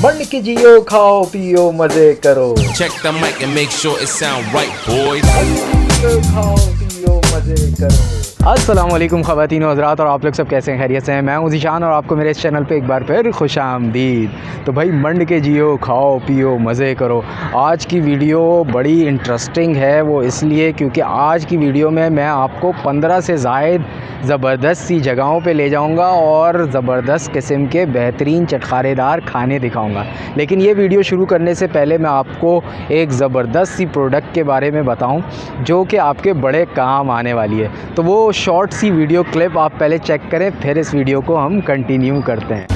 मंड के जियो, खाओ पियो मजे करो। Check the mic and make sure it sound right, boys. खाओ पियो मजे करो। अस्सलाम वालेकुम ख़वातीन व हज़रात, और आप लोग सब कैसे हैं? खैरियत से हैं? मैं हूं ज़ीशान और आपको मेरे इस चैनल पे एक बार फिर खुश आमदीद। तो भाई मंड के जियो, खाओ पियो मज़े करो। आज की वीडियो बड़ी इंटरेस्टिंग है, वो इसलिए क्योंकि आज की वीडियो में मैं आपको 15 से ज़ायद ज़बरदस्त सी जगहों पे ले जाऊंगा और ज़बरदस्त किस्म के बेहतरीन चटखारेदार खाने दिखाऊंगा। लेकिन ये वीडियो शुरू करने से पहले मैं आपको एक ज़बरदस्त सी प्रोडक्ट के बारे में बताऊं जो कि आपके बड़े काम आने वाली है। तो वो शॉर्ट सी वीडियो क्लिप आप पहले चेक करें, फिर इस वीडियो को हम कंटिन्यू करते हैं।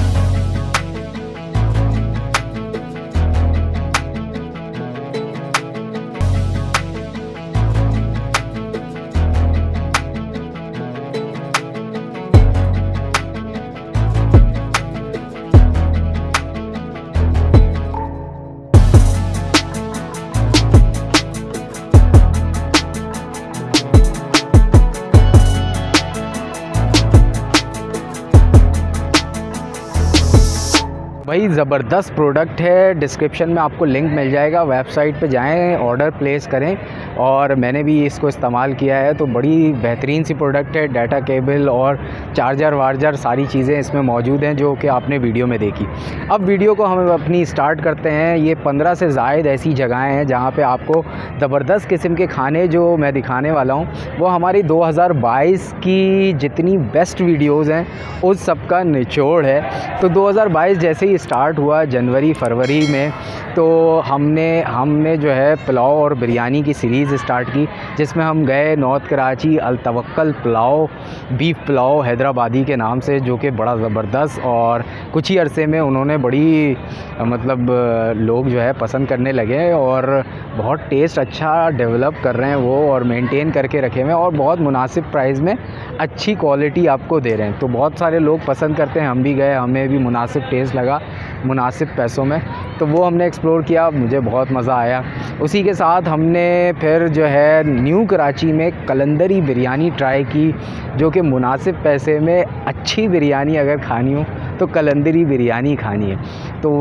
भाई ज़बरदस्त प्रोडक्ट है, डिस्क्रिप्शन में आपको लिंक मिल जाएगा, वेबसाइट पे जाएं, ऑर्डर प्लेस करें। और मैंने भी इसको इस्तेमाल किया है, तो बड़ी बेहतरीन सी प्रोडक्ट है। डाटा केबल और चार्जर वार्जर सारी चीज़ें इसमें मौजूद हैं जो कि आपने वीडियो में देखी। अब वीडियो को हम अपनी स्टार्ट करते हैं। ये 15 से ज़ायद ऐसी जगहें हैं जहाँ पे आपको ज़बरदस्त किस्म के खाने जो मैं दिखाने वाला हूँ वो हमारी 2022 की जितनी बेस्ट वीडियोज़ हैं उस सब का निचोड़ है। तो 2022 जैसे ही स्टार्ट हुआ जनवरी फरवरी में, तो हमने जो है पुलाव और बिरयानी की सीरीज़ स्टार्ट की, जिसमें हम गए नॉर्थ कराची अल तवक्कल पुलाव, बीफ पुलाव हैदराबादी के नाम से, जो कि बड़ा ज़बरदस्त और कुछ ही अरसे में उन्होंने बड़ी मतलब लोग जो है पसंद करने लगे और बहुत टेस्ट अच्छा डेवलप कर रहे हैं वो, और मेंटेन करके रखे हुए हैं और बहुत मुनासिब प्राइस में अच्छी क्वालिटी आपको दे रहे हैं। तो बहुत सारे लोग पसंद करते हैं, हम भी गए, हमें भी मुनासिब टेस्ट लगा मुनासिब पैसों में, तो वो हमने एक्सप्लोर किया, मुझे बहुत मज़ा आया। उसी के साथ हमने फिर जो है न्यू कराची में कलंदरी बिरयानी ट्राई की, जो कि मुनासिब पैसे में अच्छी बिरयानी अगर खानी हो तो कलंदरी बिरयानी खानी है। तो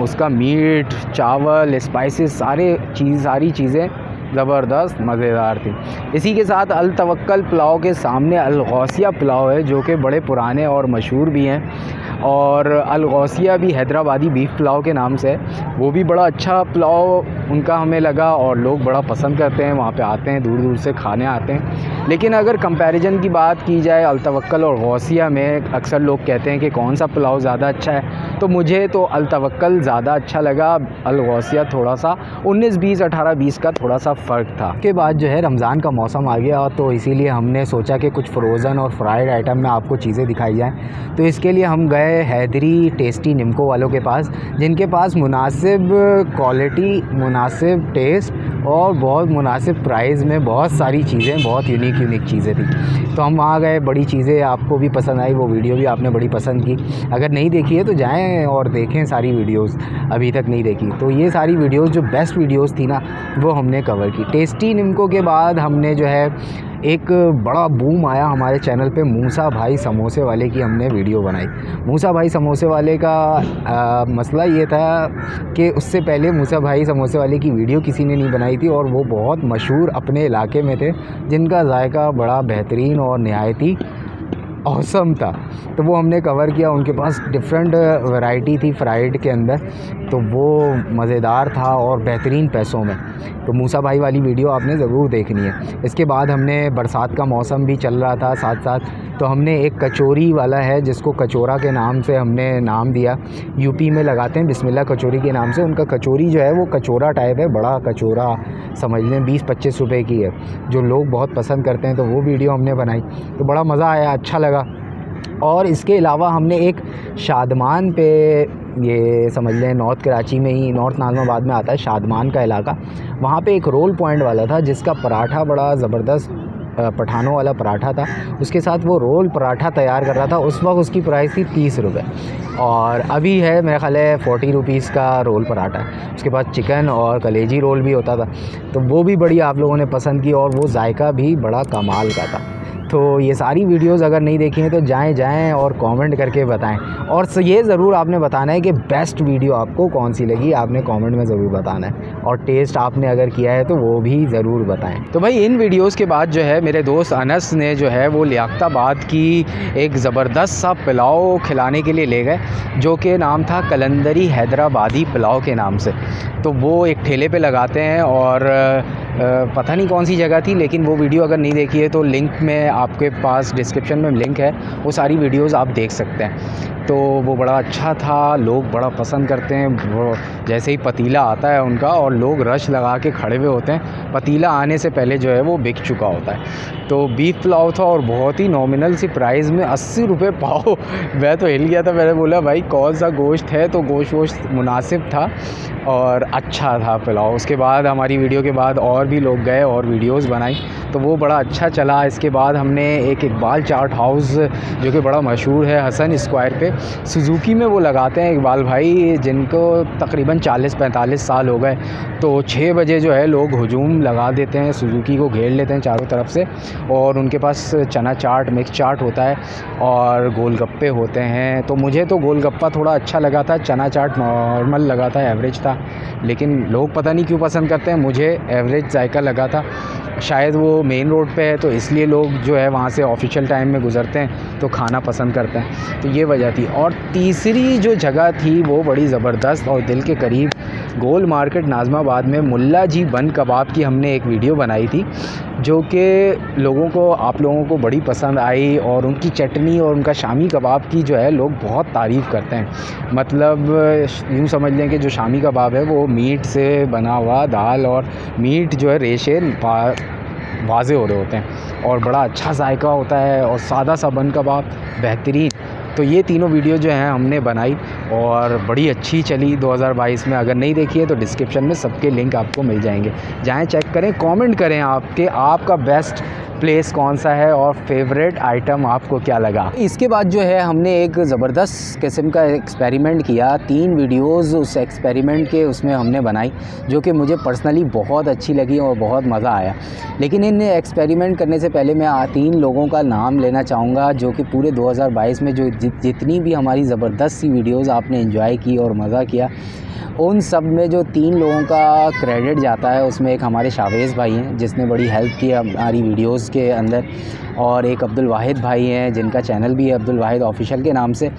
उसका मीट, चावल, स्पाइसेस सारी चीज़ें ज़बरदस्त मज़ेदार थी। इसी के साथ अल तवक्कल पुलाव के सामने अल गौसिया पुलाव है, जो कि बड़े पुराने और मशहूर भी हैं, और अल गौसिया भी हैदराबादी बीफ पुलाव के नाम से है। वो भी बड़ा अच्छा पुलाव उनका हमें लगा और लोग बड़ा पसंद करते हैं, वहाँ पे आते हैं, दूर दूर से खाने आते हैं। लेकिन अगर कंपैरिजन की बात की जाए अल तवक्कल और गौसिया में, अक्सर लोग कहते हैं कि कौन सा पुलाव ज़्यादा अच्छा है, तो मुझे तो अल तवक्कल ज़्यादा अच्छा लगा। अल गौसिया थोड़ा सा 19-20, 18-20 का थोड़ा सा फ़र्क था। के बाद जो है रमज़ान का मौसम आ गया, तो इसीलिए हमने सोचा कि कुछ फ्रोज़न और फ्राइड आइटम में आपको चीज़ें दिखाई जाएँ। तो इसके लिए हम गए हैदरी टेस्टी निम्को वालों के पास, जिनके पास मुनासिब क्वालिटी, मुनासिब टेस्ट और बहुत मुनासिब प्राइस में बहुत सारी चीज़ें, बहुत यूनिक चीज़ें थी। तो हम वहाँ गए, बड़ी चीज़ें आपको भी पसंद आई, वो वीडियो भी आपने बड़ी पसंद की। अगर नहीं देखी है तो जाएं और देखें सारी वीडियोस, अभी तक नहीं देखी तो ये सारी वीडियोस जो बेस्ट वीडियोस थी ना, वो हमने कवर की। टेस्टी निम्को के बाद हमने जो है एक बड़ा बूम आया हमारे चैनल पे, मूसा भाई समोसे वाले की हमने वीडियो बनाई। मूसा भाई समोसे वाले का मसला ये था कि उससे पहले मूसा भाई समोसे वाले की वीडियो किसी ने नहीं बनाई थी, और वो बहुत मशहूर अपने इलाके में थे, जिनका जायका बड़ा बेहतरीन और निहायती औसम था। तो वो हमने कवर किया। उनके पास डिफरेंट वैरायटी थी फ्राइड के अंदर, तो वो मज़ेदार था और बेहतरीन पैसों में। तो मूसा भाई वाली वीडियो आपने ज़रूर देखनी है। इसके बाद हमने, बरसात का मौसम भी चल रहा था साथ साथ, तो हमने एक कचौरी वाला है जिसको कचौरा के नाम से हमने नाम दिया। यूपी में लगाते हैं बिस्मिल्लाह कचौरी के नाम से। उनका कचौरी जो है वो कचौरा टाइप है, बड़ा कचौरा समझ लें, 20-25 रुपए की है, जो लोग बहुत पसंद करते हैं। तो वो वीडियो हमने बनाई, तो बड़ा मज़ा आया, अच्छा लगा। और इसके अलावा हमने एक शादमान पे, ये समझ लें नॉर्थ कराची में ही, नॉर्थ नाज़िमाबाद में आता है शादमान का इलाका, वहाँ पे एक रोल पॉइंट वाला था जिसका पराठा बड़ा ज़बरदस्त पठानों वाला पराठा था। उसके साथ वो रोल पराठा तैयार कर रहा था। उस वक्त उसकी प्राइस थी 30 रुपये, और अभी है मेरा ख़्याल है 40 रुपीज़ का रोल पराठा। उसके बाद चिकन और कलेजी रोल भी होता था, तो वो भी बड़ी आप लोगों ने पसंद की और वो जायका भी बड़ा कमाल का था। तो ये सारी वीडियोस अगर नहीं देखी हैं तो जाएं और कमेंट करके बताएं। और ये ज़रूर आपने बताना है कि बेस्ट वीडियो आपको कौन सी लगी, आपने कमेंट में ज़रूर बताना है। और टेस्ट आपने अगर किया है तो वो भी ज़रूर बताएं। तो भाई इन वीडियोस के बाद जो है मेरे दोस्त अनस ने जो है वो लियाकताबाद की एक ज़बरदस्त सा पुलाव खिलाने के लिए ले गए, जो कि नाम था कलंदरी हैदराबादी पुलाव के नाम से। तो वो एक ठेले पे लगाते हैं और पता नहीं कौन सी जगह थी, लेकिन वो वीडियो अगर नहीं देखी है तो लिंक में आपके पास डिस्क्रिप्शन में लिंक है, वो सारी वीडियोस आप देख सकते हैं। तो वो बड़ा अच्छा था, लोग बड़ा पसंद करते हैं। वो जैसे ही पतीला आता है उनका और लोग रश लगा के खड़े हुए होते हैं, पतीला आने से पहले जो है वो बिक चुका होता है। तो बीफ पुलाव था और बहुत ही नॉमिनल सी प्राइस में 80 रुपये पाव। मैं तो हिल गया था, मैंने बोला भाई कौन सा गोश्त है, तो गोश्त मुनासिब था और अच्छा था पुलाव। उसके बाद हमारी वीडियो के बाद और भी लोग गए और वीडियोस बनाई, तो वो बड़ा अच्छा चला। इसके बाद हमने एक इकबाल चाट हाउस जो कि बड़ा मशहूर है हसन स्क्वायर पे, सुजुकी में वो लगाते हैं इकबाल भाई, जिनको तकरीबन 40-45 साल हो गए। तो 6 बजे जो है लोग हुजूम लगा देते हैं, सुजुकी को घेर लेते हैं चारों तरफ से, और उनके पास चना चाट, मिक्स चाट होता है और गोलगप्पे होते हैं। तो मुझे तो गोलगप्पा थोड़ा अच्छा लगा था, चना चाट नॉर्मल लगा था, एवरेज था, लेकिन लोग पता नहीं क्यों पसंद करते हैं, मुझे एवरेज जायका लगा था। शायद वो मेन रोड पे है तो इसलिए लोग जो है वहाँ से ऑफिशियल टाइम में गुज़रते हैं तो खाना पसंद करते हैं, तो ये वजह थी। और तीसरी जो जगह थी वो बड़ी ज़बरदस्त और दिल के करीब, गोल मार्केट नाज़माबाद में मुल्ला जी बन कबाब की हमने एक वीडियो बनाई थी, जो कि आप लोगों को बड़ी पसंद आई। और उनकी चटनी और उनका शामी कबाब की जो है लोग बहुत तारीफ़ करते हैं। मतलब यूँ समझ लें कि जो शामी कबाब है वो मीट से बना हुआ, दाल और मीट जो है रेशे वाज़े हो रहे होते हैं और बड़ा अच्छा जायका होता है, और सादा सा बन कबाब बेहतरीन। तो ये तीनों वीडियो जो हैं हमने बनाई और बड़ी अच्छी चली 2022 में। अगर नहीं देखी है तो डिस्क्रिप्शन में सबके लिंक आपको मिल जाएंगे, जाएं चेक करें, कमेंट करें आपका बेस्ट प्लेस कौन सा है और फेवरेट आइटम आपको क्या लगा। इसके बाद जो है हमने एक ज़बरदस्त किस्म का एक्सपेरिमेंट किया, 3 वीडियोज़ उस एक्सपेरिमेंट के उसमें हमने बनाई, जो कि मुझे पर्सनली बहुत अच्छी लगी और बहुत मज़ा आया। लेकिन इन एक्सपेरिमेंट करने से पहले मैं 3 लोगों का नाम लेना चाहूँगा, जो कि पूरे 2022 में जो जितनी भी हमारी ज़बरदस्त सी वीडियोज़ आपने एंजॉय की और मज़ा किया, उन सब में जो 3 लोगों का क्रेडिट जाता है, उसमें एक हमारे शावेज़ भाई हैं जिसने बड़ी हेल्प की हमारी वीडियोस के अंदर, और एक अब्दुल वाहिद भाई हैं जिनका चैनल भी है अब्दुल वाहिद ऑफिशियल के नाम से,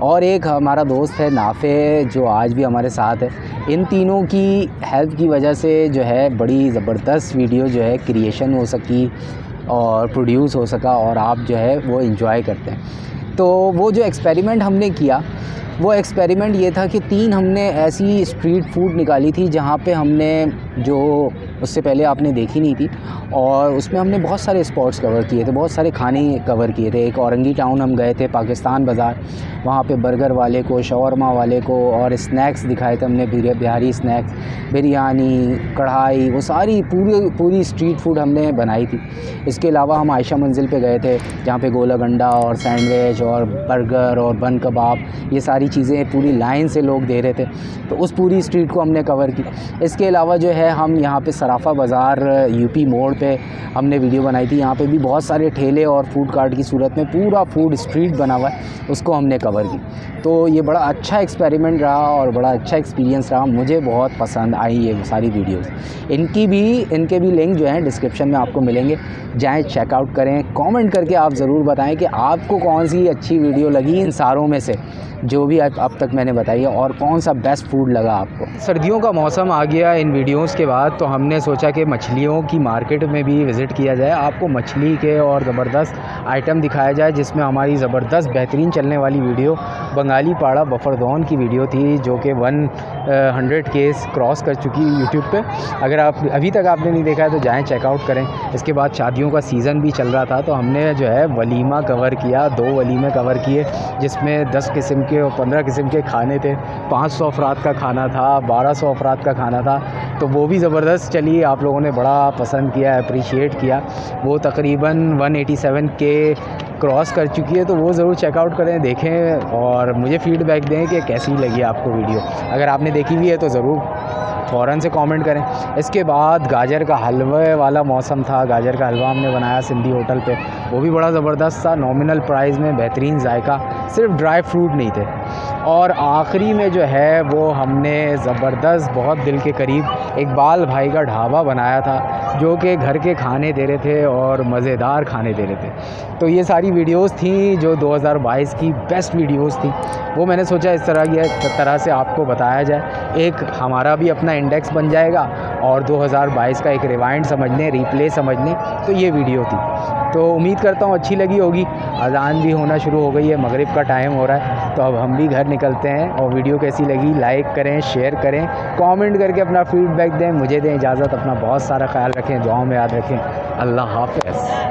और एक हमारा दोस्त है नाफे जो आज भी हमारे साथ है। इन तीनों की हेल्प की वजह से जो है बड़ी ज़बरदस्त वीडियो जो है क्रिएशन हो सकी और प्रोड्यूस हो सका, और आप जो है वो एंजॉय करते हैं। तो वो जो एक्सपेरिमेंट हमने किया, वो एक्सपेरिमेंट ये था कि 3 हमने ऐसी स्ट्रीट फूड निकाली थी जहाँ पे हमने जो उससे पहले आपने देखी नहीं थी, और उसमें हमने बहुत सारे स्पॉट्स कवर किए थे, बहुत सारे खाने कवर किए थे। एक औरंगी टाउन हम गए थे, पाकिस्तान बाज़ार, वहाँ पे बर्गर वाले को, शवरमा वाले को और स्नैक्स दिखाए थे हमने, बिहारी स्नैक्स, बिरयानी, कढ़ाई, वो सारी पूरी स्ट्रीट फूड हमने बनाई थी। इसके अलावा हम आयशा मंजिल पे गए थे जहाँ पे गोला गंडा और सैंडविच और बर्गर और बन कबाब, ये सारी चीज़ें पूरी लाइन से लोग दे रहे थे, तो उस पूरी स्ट्रीट को हमने कवर की। इसके अलावा जो है हम यहाँ पे सराफ़ा बाज़ार यूपी मोड़ पे हमने वीडियो बनाई थी, यहाँ पे भी बहुत सारे ठेले और फूड कार्ट की सूरत में पूरा फूड स्ट्रीट बना हुआ है, उसको हमने कवर की। तो ये बड़ा अच्छा एक्सपेरिमेंट रहा और बड़ा अच्छा एक्सपीरियंस रहा, मुझे बहुत पसंद आई ये सारी वीडियोस। इनके भी लिंक जो हैं डिस्क्रिप्शन में आपको मिलेंगे, जाएं चेकआउट करें। कमेंट करके आप ज़रूर बताएं कि आपको कौन सी अच्छी वीडियो लगी इन सारों में से जो भी अब तक मैंने बताई है, और कौन सा बेस्ट फूड लगा आपको। सर्दियों का मौसम आ गया इन वीडियोस के बाद, तो हमने सोचा कि मछलियों की मार्केट में भी विज़िट किया जाए, आपको मछली के और ज़बरदस्त आइटम दिखाया जाए, जिसमें हमारी ज़बरदस्त बेहतरीन चलने वाली वीडियो बंगाली पाड़ा बफरदौन की वीडियो थी, जो कि 100K क्रॉस कर चुकी यूट्यूब पे। अगर आप अभी तक आपने नहीं देखा है तो जाएँ चेकआउट करें। इसके बाद शादियों का सीज़न भी चल रहा था, तो हमने जो है वलीमा कवर किया, 2 वलीमे कवर किए, जिसमें 10 किस्म के और 15 किस्म के खाने थे। 500 अफराद का खाना था, 1200 अफराद का खाना था, तो वो भी ज़बरदस्त चली, आप लोगों ने बड़ा पसंद किया, अप्रिशिएट किया। वो तकरीबन 187K क्रॉस कर चुकी है, तो वो ज़रूर चेकआउट करें, देखें और मुझे फ़ीडबैक दें कि कैसी लगी आपको वीडियो। अगर आपने देखी हुई है तो ज़रूर फ़ौरन से कमेंट करें। इसके बाद गाजर का हलवे वाला मौसम था, गाजर का हलवा हमने बनाया सिंधी होटल पे, वो भी बड़ा ज़बरदस्त था, नॉमिनल प्राइस में, बेहतरीन जायका, सिर्फ ड्राई फ्रूट नहीं थे। और आखिरी में जो है वो हमने ज़बरदस्त, बहुत दिल के करीब इकबाल भाई का ढाबा बनाया था, जो कि घर के खाने दे रहे थे और मज़ेदार खाने दे रहे थे। तो ये सारी वीडियोस थी जो 2022 की बेस्ट वीडियोस थी, वो मैंने सोचा इस तरह से आपको बताया जाए। एक हमारा भी अपना इंडेक्स बन जाएगा और 2022 का एक रिवाइंड समझ लें, रिप्ले समझ लें, तो ये वीडियो थी। तो उम्मीद करता हूँ अच्छी लगी होगी। अज़ान भी होना शुरू हो गई है, मगरिब का टाइम हो रहा है, तो अब हम भी घर निकलते हैं। और वीडियो कैसी लगी लाइक करें, शेयर करें, कमेंट करके अपना फीडबैक दें। मुझे दें इजाज़त, अपना बहुत सारा ख्याल रखें, दुआओं में याद रखें। अल्लाह हाफ़िज़।